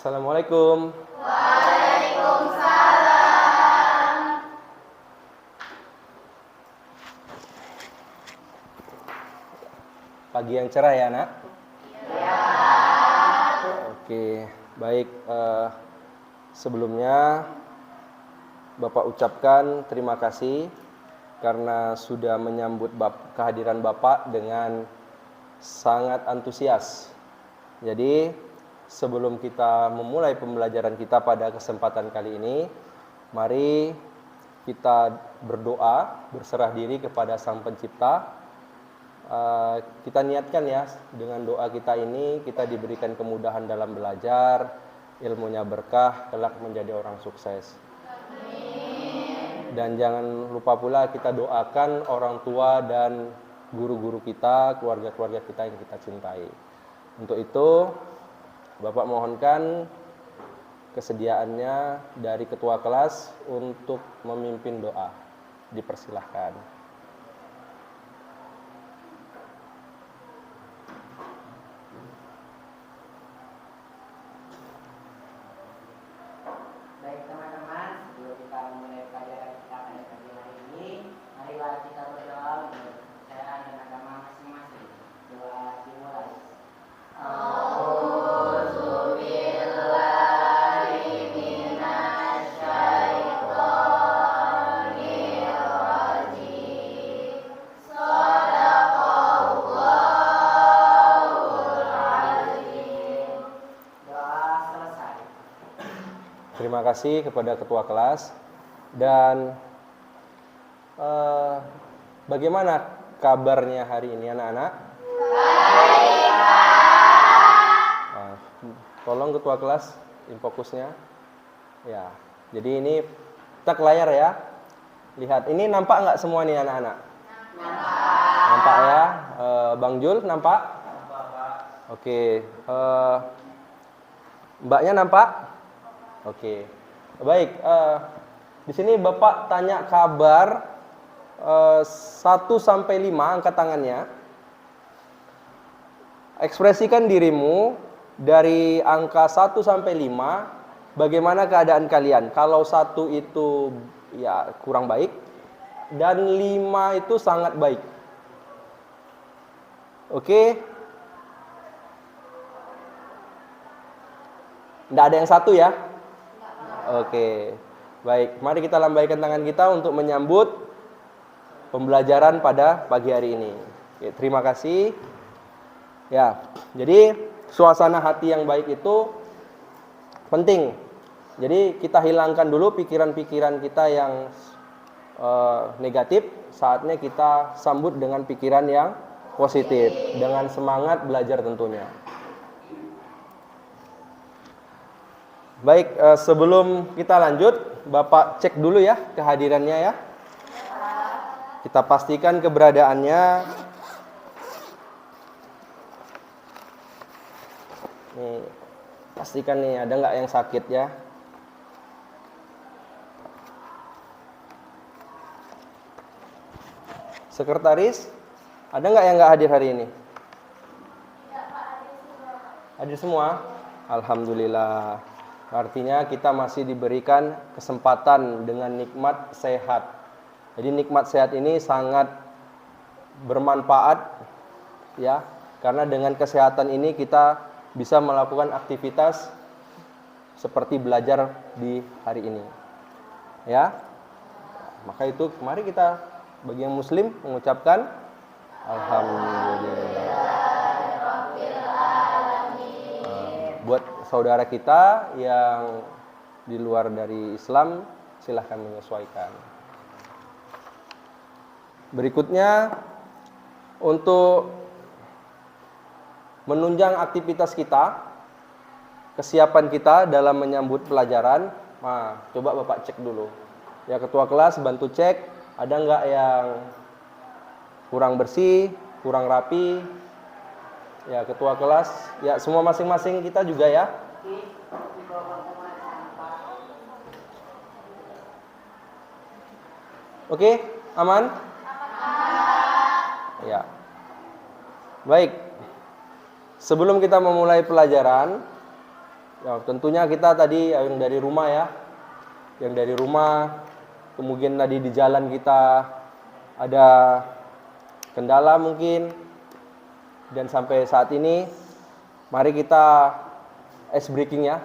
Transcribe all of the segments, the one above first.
Assalamualaikum. Waalaikumsalam. Pagi yang cerah ya, Nak? Ya. Oke, baik. Sebelumnya Bapak ucapkan terima kasih karena sudah menyambut kehadiran Bapak dengan sangat antusias. Jadi, sebelum kita memulai pembelajaran kita pada kesempatan kali ini, mari kita berdoa, berserah diri kepada Sang Pencipta. Kita niatkan ya, dengan doa kita ini kita diberikan kemudahan dalam belajar, ilmunya berkah, kelak menjadi orang sukses. Dan jangan lupa pula kita doakan orang tua dan guru-guru kita, keluarga-keluarga kita yang kita cintai. Untuk itu, Bapak mohonkan kesediaannya dari ketua kelas untuk memimpin doa. Dipersilahkan. Baik teman-teman, sebelum kita memulai pelajaran kita pada pagi hari ini, marilah kita berdoa menurut kepercayaan dan agama masing-masing. Doa dimulai. Doa selesai. Terima kasih kepada ketua kelas. Dan bagaimana kabarnya hari ini anak-anak? Baik, Pak. Tolong ketua kelas fokusnya. Ya. Jadi ini kita ke layar ya. Lihat, ini nampak nggak semua nih anak-anak? Nampak ya. Bang Jul nampak? Oke. Mbaknya nampak? Oke. Baik. Di sini Bapak tanya kabar 1 sampai 5, angkat tangannya. Ekspresikan dirimu dari angka 1 sampai 5, bagaimana keadaan kalian? Kalau 1 itu ya kurang baik dan 5 itu sangat baik. Oke? Nggak ada yang 1 ya? Oke. Baik, mari kita lambaikan tangan kita untuk menyambut pembelajaran pada pagi hari ini. Oke, terima kasih. Ya, jadi suasana hati yang baik itu penting. Jadi kita hilangkan dulu pikiran-pikiran kita yang negatif. Saatnya kita sambut dengan pikiran yang positif, dengan semangat belajar tentunya. Baik, sebelum kita lanjut, Bapak cek dulu ya kehadirannya ya. Kita pastikan keberadaannya. Nih, pastikan nih ada nggak yang sakit ya. Sekretaris, ada nggak yang nggak hadir hari ini? Hadir semua? Alhamdulillah. Artinya kita masih diberikan kesempatan dengan nikmat sehat. Jadi nikmat sehat ini sangat bermanfaat ya, karena dengan kesehatan ini kita bisa melakukan aktivitas seperti belajar di hari ini. Ya. Maka itu mari kita bagi yang muslim mengucapkan alhamdulillah. Buat saudara kita yang di luar dari Islam, silahkan menyesuaikan. Berikutnya, untuk menunjang aktivitas kita, kesiapan kita dalam menyambut pelajaran, coba Bapak cek dulu. Ya, ketua kelas bantu cek, ada nggak yang kurang bersih, kurang rapi. Ya, ketua kelas, ya semua masing-masing kita juga ya. Oke, aman? Ya. Baik. Sebelum kita memulai pelajaran, Ya, tentunya kita tadi yang dari rumah ya. Yang dari rumah, kemudian tadi di jalan kita ada kendala mungkin. Dan sampai saat ini, mari kita ice breaking ya.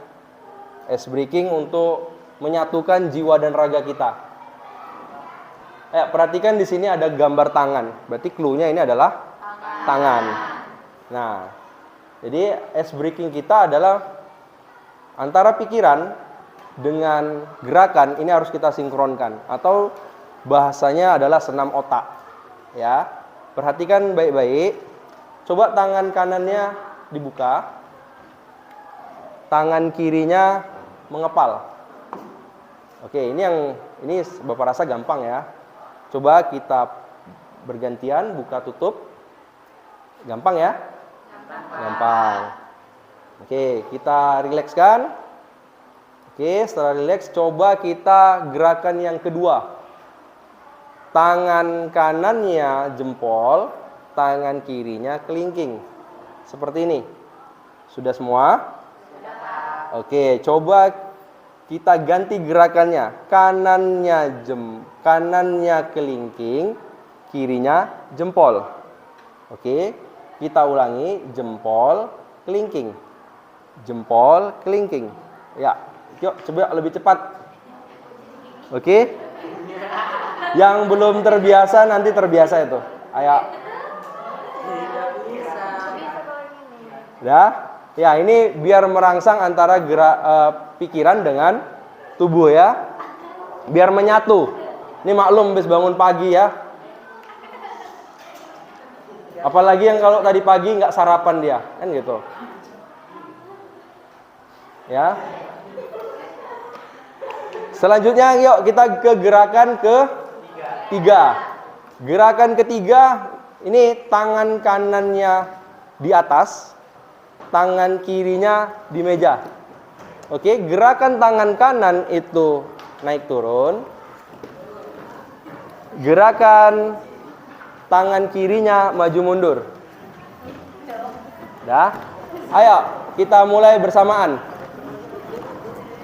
Ice breaking untuk menyatukan jiwa dan raga kita. Perhatikan di sini ada gambar tangan. Berarti clue-nya ini adalah tangan. Nah, jadi ice breaking kita adalah antara pikiran dengan gerakan ini harus kita sinkronkan, atau bahasanya adalah senam otak. Ya, perhatikan baik-baik. Coba tangan kanannya dibuka, tangan kirinya mengepal. Oke, ini Bapak rasa gampang ya. Coba kita bergantian buka tutup. Gampang ya? Gampang. Oke, kita rilekskan. Oke, setelah rileks, coba kita gerakan yang kedua. Tangan kanannya jempol, tangan kirinya kelingking. Seperti ini. Sudah semua? Sudah. Oke, coba kita ganti gerakannya. Kanannya kelingking, kirinya jempol. Oke, kita ulangi, jempol, kelingking. Jempol, kelingking. Ya, yuk coba lebih cepat. Oke. Yang belum terbiasa nanti terbiasa itu. Ayo. Ya, ya ini biar merangsang antara pikiran dengan tubuh ya. Biar menyatu. Ini maklum habis bangun pagi ya. Apalagi yang kalau tadi pagi nggak sarapan dia, kan gitu. Ya. Selanjutnya yuk kita ke gerakan ketiga. Gerakan ketiga ini tangan kanannya di atas, tangan kirinya di meja. Oke, gerakan tangan kanan itu naik turun. Gerakan tangan kirinya maju mundur. Dah. Ayo, kita mulai bersamaan.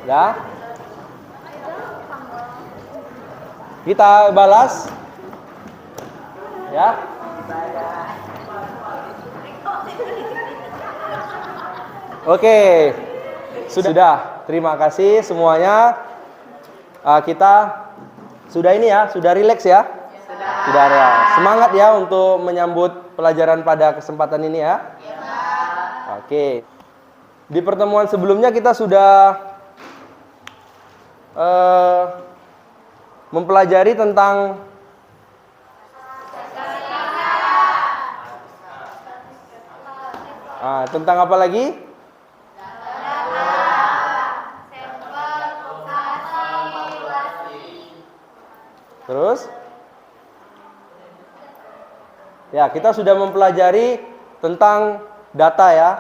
Dah. Kita balas. Ya. Oke. Sudah. Terima kasih semuanya. Kita sudah ini ya, sudah rileks ya. Sudah ya. Semangat ya untuk menyambut pelajaran pada kesempatan ini ya. Oke. Di pertemuan sebelumnya kita sudah mempelajari tentang tentang apa lagi? Terus? Ya, kita sudah mempelajari tentang data ya.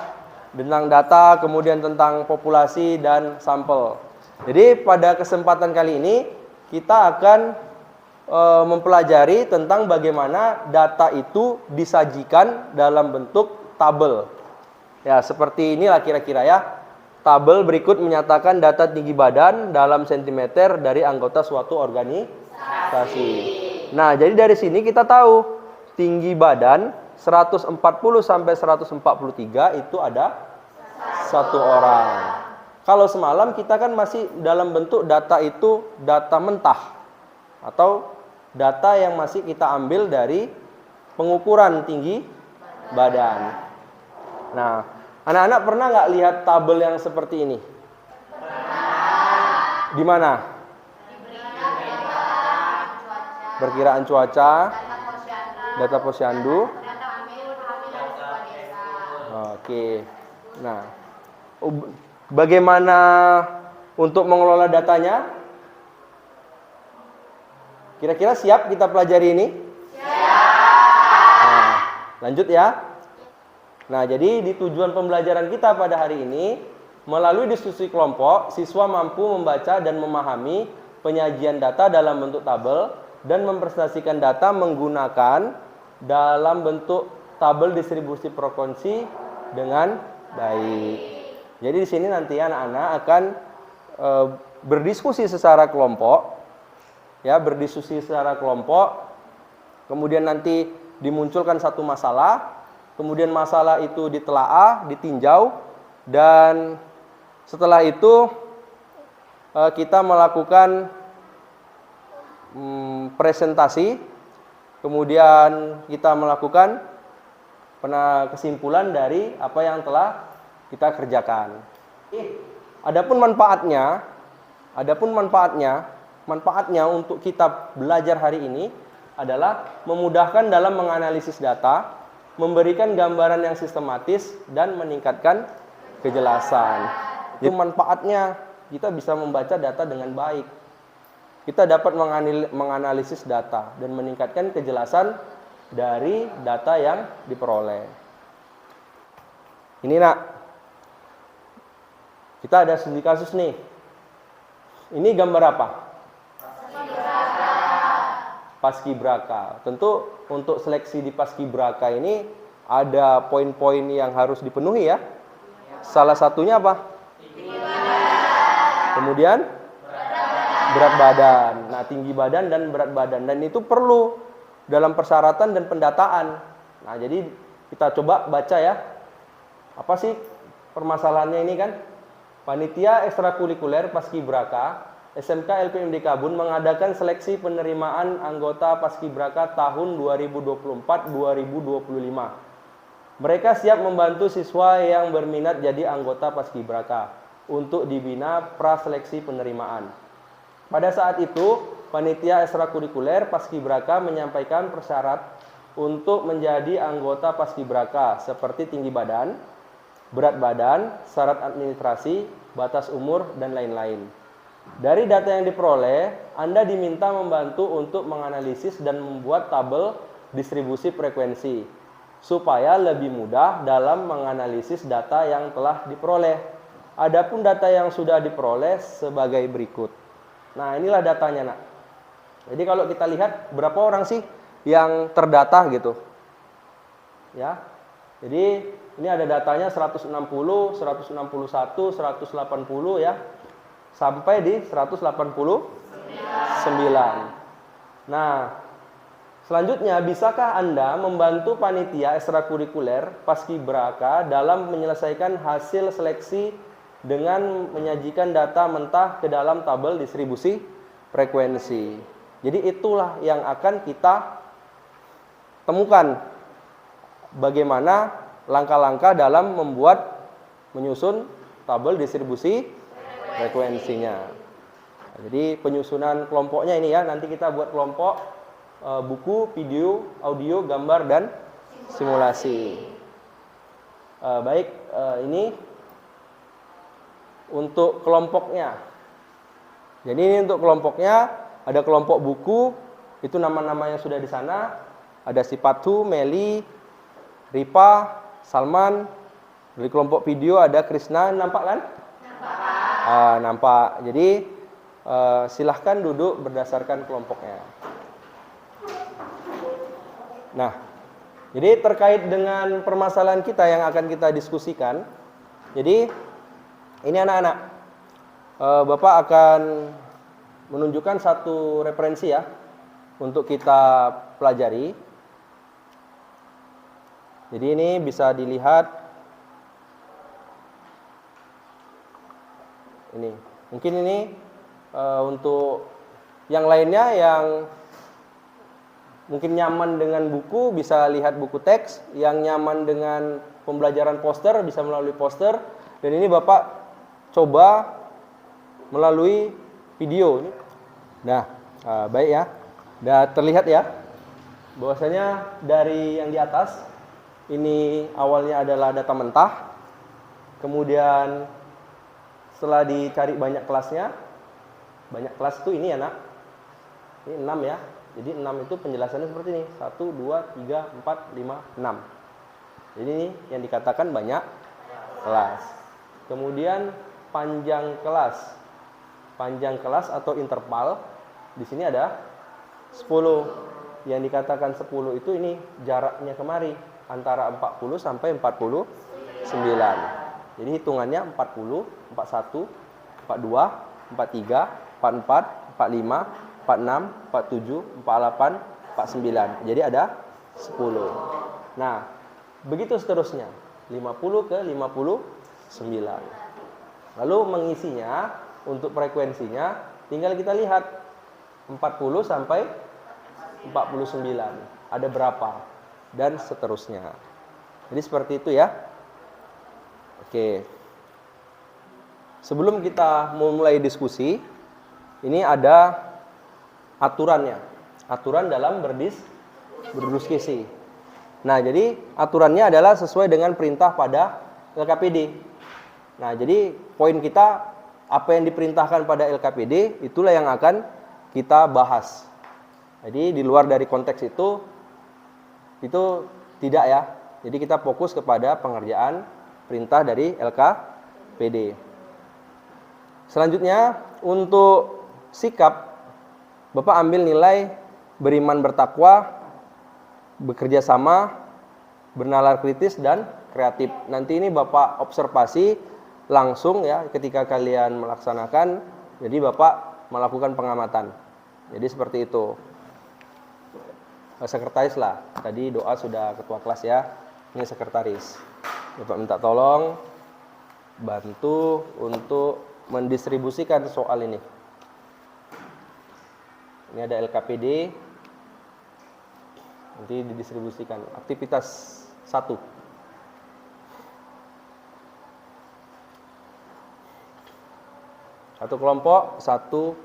Tentang data, kemudian tentang populasi dan sampel. Jadi pada kesempatan kali ini kita akan mempelajari tentang bagaimana data itu disajikan dalam bentuk tabel. Ya, seperti inilah kira-kira ya. Tabel berikut menyatakan data tinggi badan dalam sentimeter dari anggota suatu organisasi. Nah, jadi dari sini kita tahu tinggi badan 140 sampai 143 itu ada satu orang. Kalau semalam kita kan masih dalam bentuk data itu data mentah atau data yang masih kita ambil dari pengukuran tinggi badan. Nah, anak-anak pernah nggak lihat tabel yang seperti ini? Pernah. Di mana? Perkiraan cuaca, data posyandu. Oke. Nah, bagaimana untuk mengelola datanya? Kira-kira siap kita pelajari ini? Siap. Nah, lanjut ya. Nah, jadi di tujuan pembelajaran kita pada hari ini, melalui diskusi kelompok, siswa mampu membaca dan memahami penyajian data dalam bentuk tabel dan mempresentasikan data menggunakan dalam bentuk tabel distribusi frekuensi dengan baik. Jadi di sini nanti anak-anak akan berdiskusi secara kelompok, ya, berdiskusi secara kelompok. Kemudian nanti dimunculkan satu masalah, kemudian masalah itu ditelaah, ditinjau, dan setelah itu kita melakukan presentasi, kemudian kita melakukan kesimpulan dari apa yang telah kita kerjakan. Adapun manfaatnya untuk kita belajar hari ini adalah memudahkan dalam menganalisis data, memberikan gambaran yang sistematis, dan meningkatkan kejelasan. Itu manfaatnya, kita bisa membaca data dengan baik. Kita dapat menganalisis data dan meningkatkan kejelasan dari data yang diperoleh. Ini nak, kita ada studi kasus nih. Ini gambar apa? Paskibraka. Tentu untuk seleksi di Paskibraka ini ada poin-poin yang harus dipenuhi ya. Salah satunya apa? Kemudian berat badan. Nah, tinggi badan dan berat badan, dan itu perlu dalam persyaratan dan pendataan. Nah, jadi kita coba baca ya. Apa sih permasalahannya ini kan? Panitia ekstrakurikuler Paskibraka SMK LPMD Kabun mengadakan seleksi penerimaan anggota Paskibraka tahun 2024-2025. Mereka siap membantu siswa yang berminat jadi anggota Paskibraka untuk dibina praseleksi penerimaan. Pada saat itu, panitia ekstrakurikuler Paskibraka menyampaikan persyarat untuk menjadi anggota Paskibraka seperti tinggi badan, berat badan, syarat administrasi, batas umur, dan lain-lain. Dari data yang diperoleh, Anda diminta membantu untuk menganalisis dan membuat tabel distribusi frekuensi supaya lebih mudah dalam menganalisis data yang telah diperoleh. Adapun data yang sudah diperoleh sebagai berikut. Nah, inilah datanya, nak. Jadi kalau kita lihat berapa orang sih yang terdata gitu. Ya. Jadi ini ada datanya 160, 161, 180 ya. Sampai di 189. Nah, selanjutnya, bisakah Anda membantu panitia ekstrakurikuler Paskibraka dalam menyelesaikan hasil seleksi dengan menyajikan data mentah ke dalam tabel distribusi frekuensi? Jadi itulah yang akan kita temukan bagaimana langkah-langkah dalam menyusun tabel distribusi frekuensinya. Jadi penyusunan kelompoknya ini ya, nanti kita buat kelompok buku, video, audio, gambar, dan simulasi. Baik, ini untuk kelompoknya. Jadi ini untuk kelompoknya, ada kelompok buku, itu nama-namanya sudah di sana. Ada si Patu, Meli, Ripa, Salman. Dari kelompok video ada Krisna, nampak kan? Nampak. Jadi silahkan duduk berdasarkan kelompoknya. Nah, jadi terkait dengan permasalahan kita yang akan kita diskusikan. Jadi ini anak-anak, Bapak akan menunjukkan satu referensi ya untuk kita pelajari. Jadi ini bisa dilihat. Ini mungkin ini untuk yang lainnya yang mungkin nyaman dengan buku bisa lihat buku teks, yang nyaman dengan pembelajaran poster bisa melalui poster, dan ini Bapak coba melalui video. Nah, baik ya. Udah terlihat ya bahwasanya dari yang di atas ini awalnya adalah data mentah, kemudian setelah dicari banyak kelasnya, banyak kelas itu ini ya nak, ini 6 ya. Jadi 6 itu penjelasannya seperti ini, 1, 2, 3, 4, 5, 6. Jadi ini yang dikatakan banyak kelas. Kemudian panjang kelas atau interval, di sini ada 10. Yang dikatakan 10 itu ini jaraknya kemari, antara 40 sampai 49. Jadi hitungannya 40, 41, 42, 43, 44, 45, 46, 47, 48, 49. Jadi ada 10. Nah, begitu seterusnya. 50 ke 59. Lalu mengisinya untuk frekuensinya tinggal kita lihat 40 sampai 49. Ada berapa? Dan seterusnya. Jadi seperti itu ya. Oke. Sebelum kita memulai diskusi, ini ada aturannya. Aturan dalam berdiskusi. Nah, jadi aturannya adalah sesuai dengan perintah pada LKPD. Nah, jadi poin kita apa yang diperintahkan pada LKPD itulah yang akan kita bahas. Jadi di luar dari konteks itu tidak ya. Jadi kita fokus kepada pengerjaan perintah dari LKPD. Selanjutnya untuk sikap, Bapak ambil nilai beriman bertakwa, bekerja sama, bernalar kritis, dan kreatif. Nanti ini Bapak observasi langsung ya ketika kalian melaksanakan. Jadi Bapak melakukan pengamatan. Jadi seperti itu. Sekretaris lah. Tadi doa sudah ketua kelas ya. Ini sekretaris. Bapak minta tolong bantu untuk mendistribusikan soal ini. Ini ada LKPD. Nanti didistribusikan. Aktivitas 1. Satu kelompok, 1.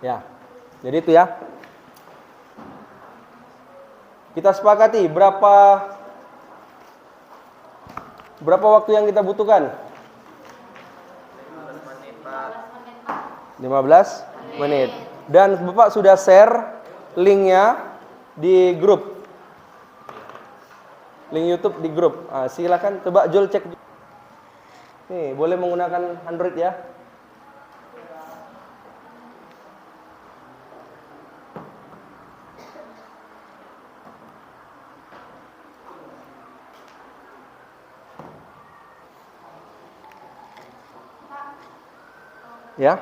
Ya, jadi itu ya. Kita sepakati berapa waktu yang kita butuhkan? 15 menit. Dan Bapak sudah share linknya di grup. Link YouTube di grup. Silakan coba Jul cek. Nih, boleh menggunakan Android ya. Ya.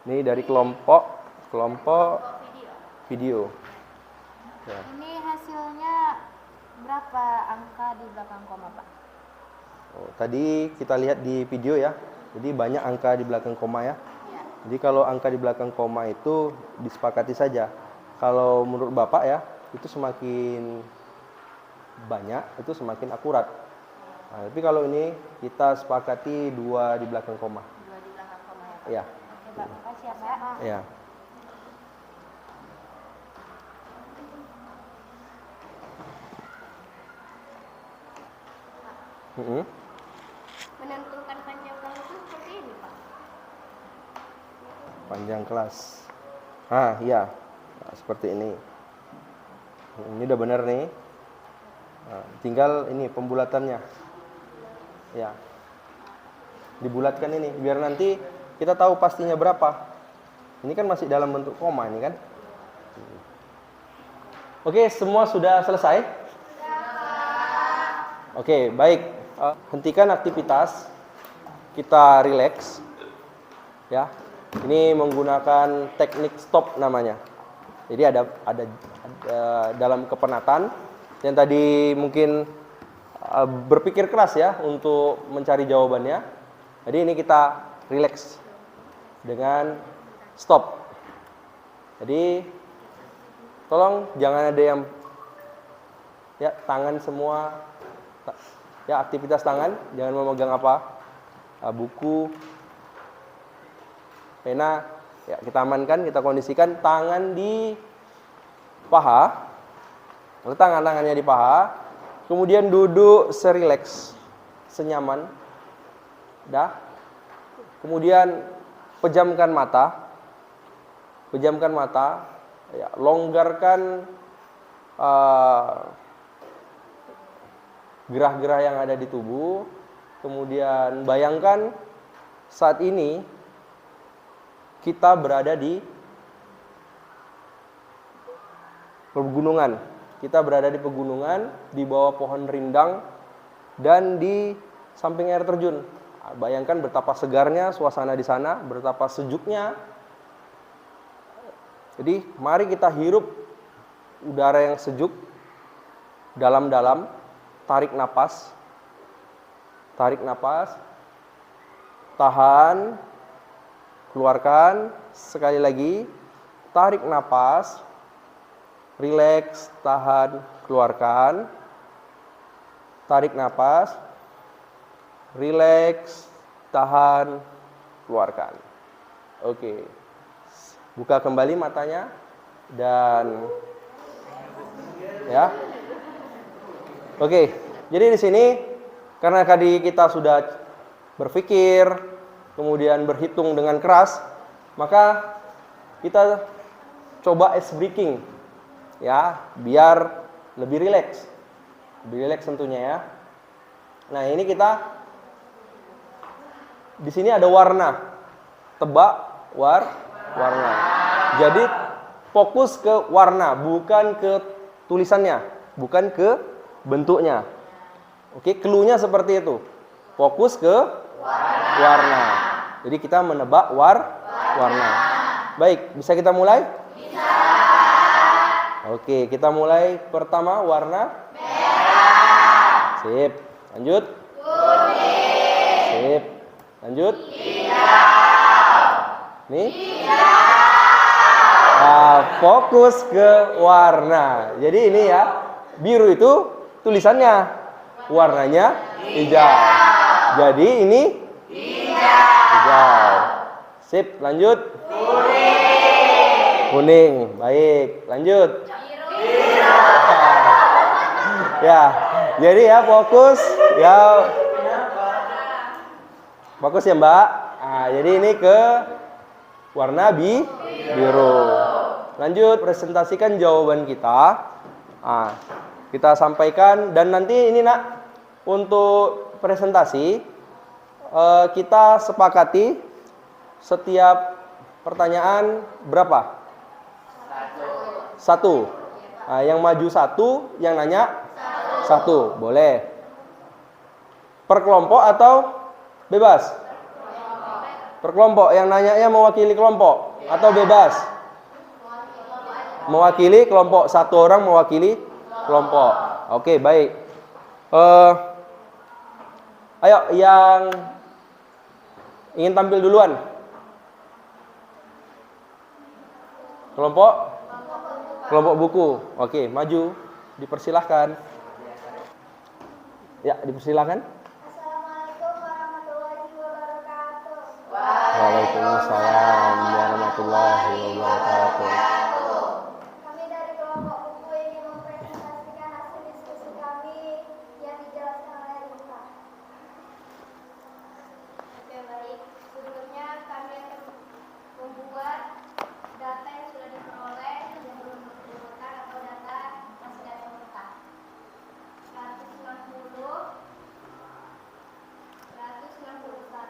Ini dari kelompok video. Ya. Ini hasilnya berapa angka di belakang koma, Pak? Oh, tadi kita lihat di video ya. Jadi banyak angka di belakang koma ya. Ya. Jadi kalau angka di belakang koma itu disepakati saja. Kalau menurut Bapak ya, itu semakin banyak, itu semakin akurat. Nah, tapi kalau ini kita sepakati 2 di belakang koma. 2 di belakang koma ya, Pak? Ya. Oke, Pak. Makasih ya, Pak. Ya. Menentukan panjang kelas itu seperti ini, Pak. Panjang kelas. Iya. Nah, seperti ini. Ini udah benar nih. Nah, tinggal ini pembulatannya. Ya. Dibulatkan ini biar nanti kita tahu pastinya berapa. Ini kan masih dalam bentuk koma ini kan. Oke, semua sudah selesai? Oke, baik. Hentikan aktivitas. Kita relax. Ya. Ini menggunakan teknik stop namanya. Jadi ada dalam kepenatan yang tadi mungkin berpikir keras ya untuk mencari jawabannya. Jadi ini kita relax dengan stop. Jadi tolong jangan ada yang ya tangan semua ya aktivitas tangan, jangan memegang apa buku, pena ya kita amankan, kita kondisikan tangan di paha, letak tangannya di paha, kemudian duduk serileks, senyaman, dah, kemudian pejamkan mata, ya, longgarkan gerah-gerah yang ada di tubuh, kemudian bayangkan saat ini kita berada di pegunungan. Kita berada di pegunungan, di bawah pohon rindang, dan di samping air terjun. Bayangkan betapa segarnya suasana di sana, betapa sejuknya. Jadi mari kita hirup udara yang sejuk, dalam-dalam, tarik napas, tahan, keluarkan, sekali lagi, tarik napas, rileks, tahan, keluarkan, tarik napas, rileks, tahan, keluarkan. Oke, buka kembali matanya dan ya. Oke, jadi di sini karena tadi kita sudah berpikir, kemudian berhitung dengan keras, maka kita coba ice breaking, ya, biar lebih rileks tentunya ya. Nah ini kita di sini ada warna, tebak warna. Jadi fokus ke warna, bukan ke tulisannya, bukan ke bentuknya. Oke, clue-nya seperti itu. Fokus ke warna. Jadi kita menebak warna. Baik, bisa kita mulai? Bisa. Oke, kita mulai pertama warna merah. Sip. Lanjut. Kuning. Sip. Lanjut. Hijau. Nih. Nah, fokus ke warna. Jadi ini ya, biru itu tulisannya, warnanya hijau. Jadi ini hijau. Sip, lanjut. Kuning. Baik, lanjut. Biru. Ya, jadi ya fokus ya. Fokus ya, Mbak. Nah, jadi ini ke warna biru. Lanjut, presentasikan jawaban kita. Nah, kita sampaikan dan nanti ini Nak, untuk presentasi kita sepakati setiap pertanyaan berapa? Satu. Nah, yang maju satu, yang nanya satu. Boleh. Per kelompok atau bebas? Per kelompok. Yang nanyanya mewakili kelompok atau bebas? Mewakili kelompok. Satu orang mewakili kelompok. Oke, baik. Ayo yang ingin tampil duluan. Kelompok buku. Oke, maju. Dipersilahkan. Ya, dipersilahkan. Assalamualaikum warahmatullahi wabarakatuh. Waalaikumsalam warahmatullahi wabarakatuh. Kami dari kelompok buku ingin mempresentasikan hasil diskusi kami yang dijelaskan oleh Rita. Oke, baik. Sebelumnya kami akan membuat data yang sudah diperoleh yang belum diurutan atau data masih data mentah. 160, 161,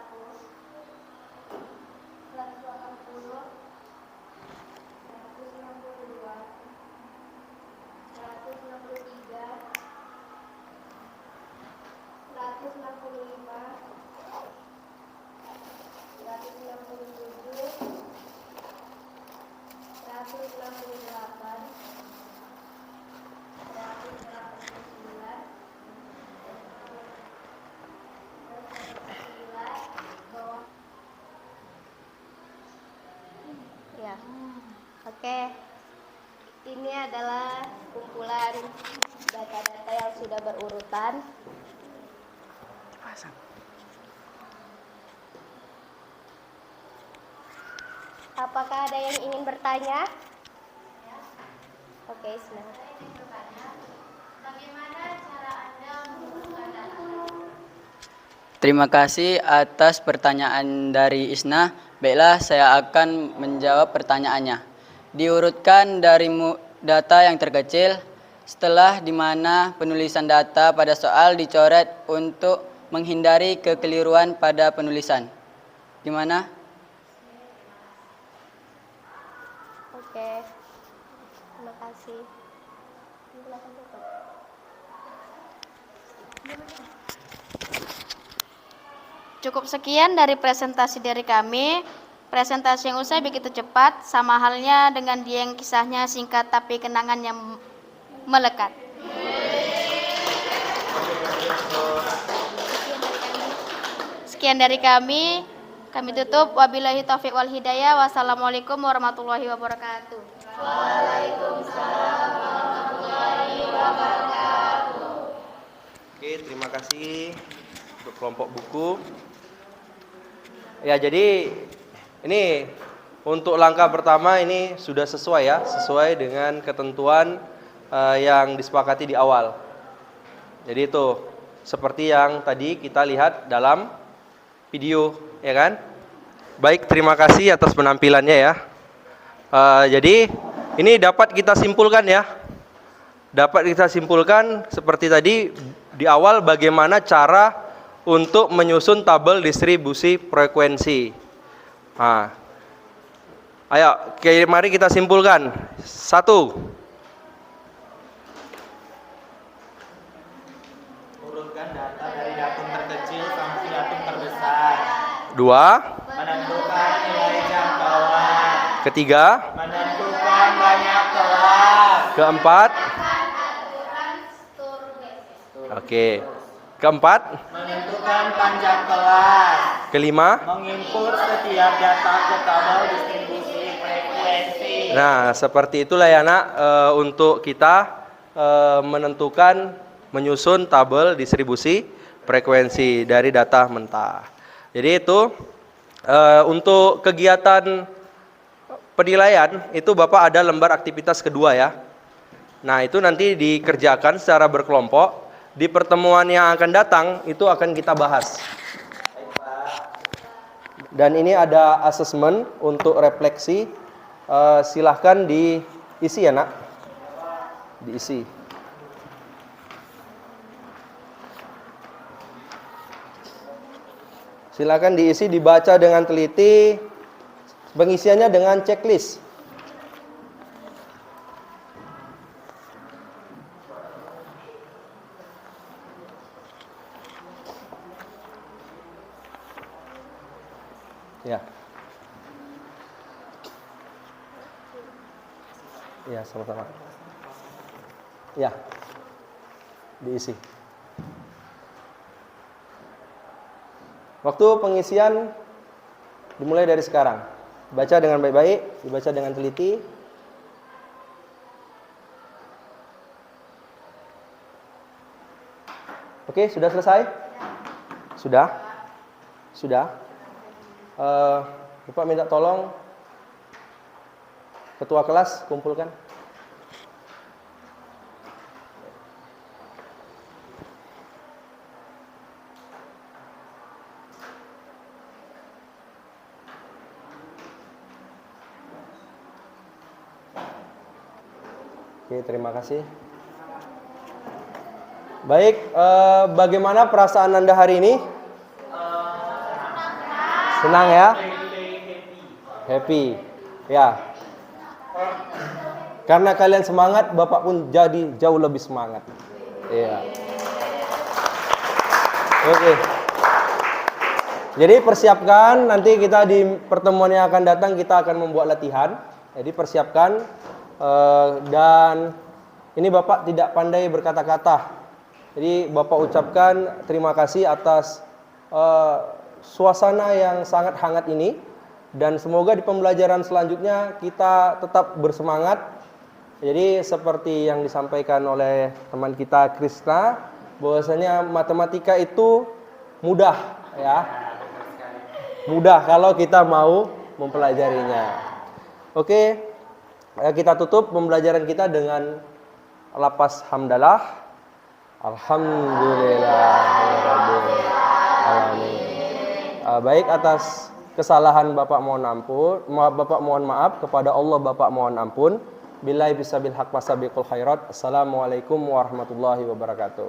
180, 162, 163, 165, 167, 168, 189, ya, oke. Ini adalah kumpulan data-data yang sudah berurutan. Apakah ada yang ingin bertanya? Oke, silakan. Bagaimana cara Anda mengumpulkan data? Terima kasih atas pertanyaan dari Isna. Baiklah, saya akan menjawab pertanyaannya. Diurutkan dari data yang terkecil, setelah di mana penulisan data pada soal dicoret untuk menghindari kekeliruan pada penulisan. Gimana? Oke, terima kasih. Cukup sekian dari presentasi dari kami. Presentasi yang usai begitu cepat, sama halnya dengan Dieng, kisahnya singkat tapi kenangannya melekat. Sekian dari kami tutup. Wabillahi taufiq wal hidayah. Wassalamualaikum warahmatullahi wabarakatuh. Oke, terima kasih untuk kelompok buku. Ya, jadi ini untuk langkah pertama ini sudah sesuai ya, sesuai dengan ketentuan yang disepakati di awal. Jadi itu seperti yang tadi kita lihat dalam video, ya kan? Baik, terima kasih atas penampilannya ya. Jadi ini dapat kita simpulkan ya. Dapat kita simpulkan seperti tadi di awal bagaimana cara untuk menyusun tabel distribusi frekuensi. Nah, ayo, mari kita simpulkan. 1. Urutkan data dari datum terkecil sampai datum terbesar. 2. Menentukan nilai jangkauan. 3. Menentukan banyak kelas. 4. Oke. 4. Menentukan panjang kelas. 5. Menginput setiap data ke tabel distribusi frekuensi. Nah, seperti itulah ya nak, untuk kita menentukan, menyusun tabel distribusi frekuensi dari data mentah. Jadi itu untuk kegiatan penilaian itu Bapak ada lembar aktivitas kedua ya. Nah, itu nanti dikerjakan secara berkelompok. Di pertemuan yang akan datang itu akan kita bahas. Dan ini ada asesmen untuk refleksi. Silahkan diisi ya nak, diisi. Silahkan diisi, dibaca dengan teliti. Pengisiannya dengan checklist. Ya. Ya, sama-sama. Ya. Diisi. Waktu pengisian dimulai dari sekarang. Baca dengan baik-baik, dibaca dengan teliti. Oke, sudah selesai? Sudah? Sudah? Bapak minta tolong ketua kelas kumpulkan. Oke, terima kasih. Baik, bagaimana perasaan Anda hari ini? Senang ya? Happy. Ya. Karena kalian semangat, Bapak pun jadi jauh lebih semangat. Iya. Oke. Jadi persiapkan, nanti kita di pertemuan yang akan datang kita akan membuat latihan. Jadi persiapkan, dan ini Bapak tidak pandai berkata-kata. Jadi Bapak ucapkan terima kasih atas suasana yang sangat hangat ini, dan semoga di pembelajaran selanjutnya kita tetap bersemangat. Jadi seperti yang disampaikan oleh teman kita Krisna, bahwasanya matematika itu mudah ya. Mudah kalau kita mau mempelajarinya. Oke, kita tutup pembelajaran kita dengan lafaz hamdalah. Alhamdulillahirabbil alamin. Baik, atas kesalahan Bapak mohon ampun, Bapak mohon maaf, kepada Allah Bapak mohon ampun. Billahi bisabil haq wasabiqul khairat. Assalamualaikum warahmatullahi wabarakatuh.